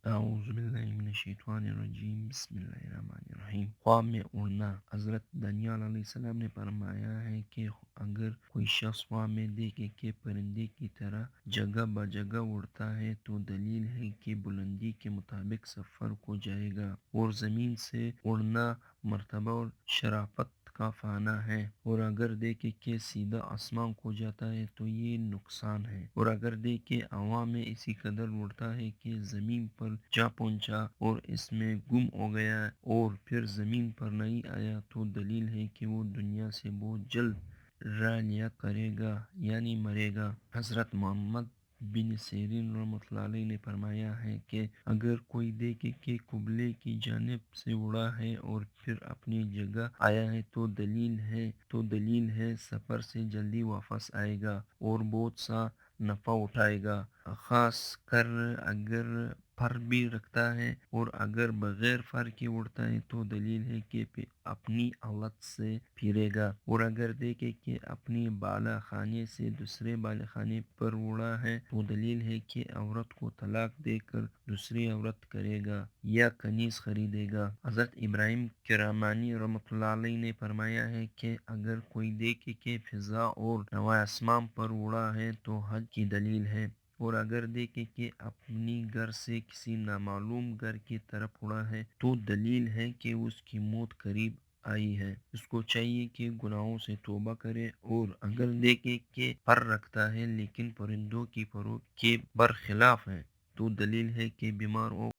اعوذ باللہ من الشیطان الرجیم، بسم اللہ الرحمن الرحیم۔ خواب میں اڑنا۔ حضرت دانیال علیہ السلام نے فرمایا ہے کہ اگر کوئی شخص خواب میں دیکھے کہ پرندے کی طرح جگہ بہ جگہ اڑتا ہے تو دلیل ہے کہ بلندی کے مطابق سفر کو جائے گا، اور زمین سے اڑنا مرتبہ اور شرافت کا فانہ ہے۔ اور اگر دیکھے کہ سیدھا آسمان کو جاتا ہے تو یہ نقصان ہے، اور اگر دیکھے ہوا میں اسی قدر اڑتا ہے کہ زمین پر جا پہنچا اور اس میں گم ہو گیا اور پھر زمین پر نہیں آیا تو دلیل ہے کہ وہ دنیا سے بہت جلد رحلیا کرے گا، یعنی مرے گا۔ حضرت محمد بن سیرین رحمۃ اللہ علیہ نے فرمایا ہے کہ اگر کوئی دیکھے کہ قبلے کی جانب سے اڑا ہے اور پھر اپنی جگہ آیا ہے تو دلیل ہے سفر سے جلدی واپس آئے گا اور بہت سا نفع اٹھائے گا، خاص کر اگر پر بھی رکھتا ہے، اور اگر بغیر فر کے اڑتا ہے تو دلیل ہے کہ اپنی حالت سے پھرے گا، اور اگر دیکھے کہ اپنی بالا خانے سے دوسرے بالا خانے پر اڑا ہے تو دلیل ہے کہ عورت کو طلاق دے کر دوسری عورت کرے گا یا کنیز خریدے گا۔ حضرت ابراہیم کرامانی رحمۃ اللہ علیہ نے فرمایا ہے کہ اگر کوئی دیکھے کہ فضا اور نوائے آسمان پر اڑا ہے تو حج کی دلیل ہے، اور اگر دیکھے کہ اپنی گھر سے کسی نامعلوم گھر کی طرف اڑا ہے تو دلیل ہے کہ اس کی موت قریب آئی ہے، اس کو چاہیے کہ گناہوں سے توبہ کرے، اور اگر دیکھے کہ پر رکھتا ہے لیکن پرندوں کی پروں کے برخلاف ہے تو دلیل ہے کہ بیمار ہو